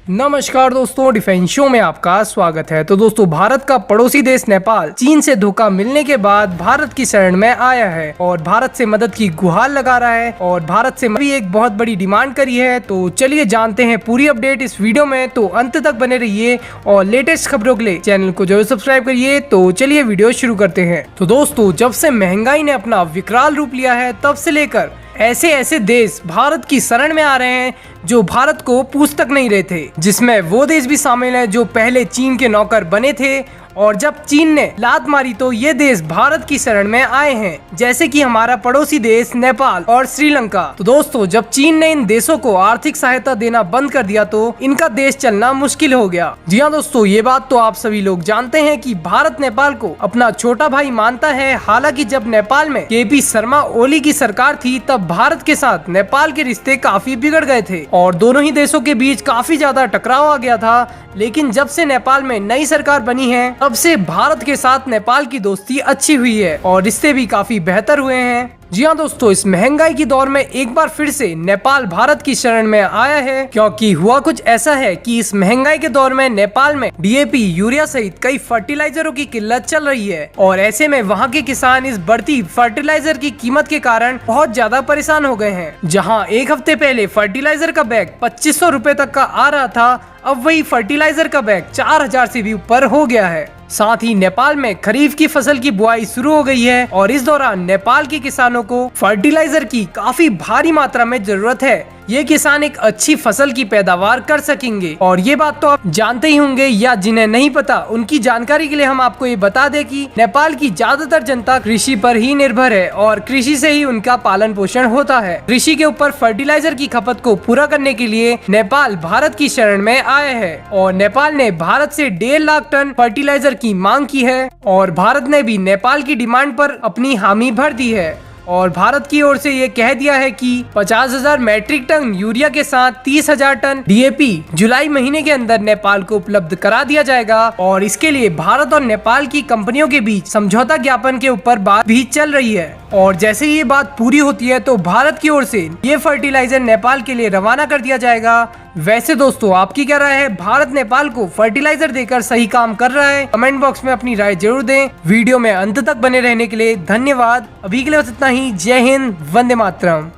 नमस्कार दोस्तों, defence show में आपका स्वागत है। तो दोस्तों, भारत का पड़ोसी देश नेपाल चीन से धोखा मिलने के बाद भारत की शरण में आया है और भारत से मदद की गुहार लगा रहा है और भारत से भी एक बहुत बड़ी डिमांड करी है। तो चलिए जानते हैं पूरी अपडेट इस वीडियो में, तो अंत तक बने रहिए और लेटेस्ट खबरों के लिए चैनल को जरूर सब्सक्राइब करिए। तो चलिए वीडियो शुरू करते हैं। तो दोस्तों, जब से महंगाई ने अपना विकराल रूप लिया है तब से लेकर ऐसे ऐसे देश भारत की शरण में आ रहे हैं जो भारत को पूछ तक नहीं रहे थे, जिसमें वो देश भी शामिल है जो पहले चीन के नौकर बने थे और जब चीन ने लात मारी तो ये देश भारत की शरण में आए हैं, जैसे कि हमारा पड़ोसी देश नेपाल और श्रीलंका। तो दोस्तों, जब चीन ने इन देशों को आर्थिक सहायता देना बंद कर दिया तो इनका देश चलना मुश्किल हो गया। जी हाँ दोस्तों, ये बात तो आप सभी लोग जानते हैं कि भारत नेपाल को अपना छोटा भाई मानता है। हालांकि जब नेपाल में केपी शर्मा ओली की सरकार थी तब भारत के साथ नेपाल के रिश्ते काफी बिगड़ गए थे और दोनों ही देशों के बीच काफी ज्यादा टकराव आ गया था। लेकिन जब से नेपाल में नई सरकार बनी है तब से भारत के साथ नेपाल की दोस्ती अच्छी हुई है और रिश्ते भी काफी बेहतर हुए हैं। जी हाँ दोस्तों, इस महंगाई की दौर में एक बार फिर से नेपाल भारत की शरण में आया है, क्योंकि हुआ कुछ ऐसा है कि इस महंगाई के दौर में नेपाल में डीएपी, यूरिया सहित कई फर्टिलाइजरों की किल्लत चल रही है और ऐसे में वहाँ के किसान इस बढ़ती फर्टिलाइजर की कीमत के कारण बहुत ज्यादा परेशान हो गए हैं। जहाँ एक हफ्ते पहले फर्टिलाइजर का बैग 2500 रुपए तक का आ रहा था, अब वही फर्टिलाइजर का बैग 4000 से भी ऊपर हो गया है। साथ ही नेपाल में खरीफ की फसल की बुआई शुरू हो गई है और इस दौरान नेपाल के किसानों को फर्टिलाइजर की काफी भारी मात्रा में जरूरत है। ये किसान एक अच्छी फसल की पैदावार कर सकेंगे और ये बात तो आप जानते ही होंगे, या जिन्हें नहीं पता उनकी जानकारी के लिए हम आपको ये बता दें कि नेपाल की ज्यादातर जनता कृषि पर ही निर्भर है और कृषि से ही उनका पालन पोषण होता है। कृषि के ऊपर फर्टिलाइजर की खपत को पूरा करने के लिए नेपाल भारत की शरण में आया है और नेपाल ने भारत से 1.5 लाख टन फर्टिलाइजर की मांग की है और भारत ने भी नेपाल की डिमांड पर अपनी हामी भर दी है और भारत की ओर से ये कह दिया है कि 50,000 मैट्रिक टन यूरिया के साथ 30,000 टन डीएपी जुलाई महीने के अंदर नेपाल को उपलब्ध करा दिया जाएगा और इसके लिए भारत और नेपाल की कंपनियों के बीच समझौता ज्ञापन के ऊपर बात भी चल रही है और जैसे ये बात पूरी होती है तो भारत की ओर से ये फर्टिलाइजर नेपाल के लिए रवाना कर दिया जाएगा। वैसे दोस्तों, आपकी क्या राय है? भारत नेपाल को फर्टिलाइजर देकर सही काम कर रहा है? कमेंट बॉक्स में अपनी राय जरूर दें। वीडियो में अंत तक बने रहने के लिए धन्यवाद। अभी के लिए बस इतना ही। जय हिंद, वंदे मातरम।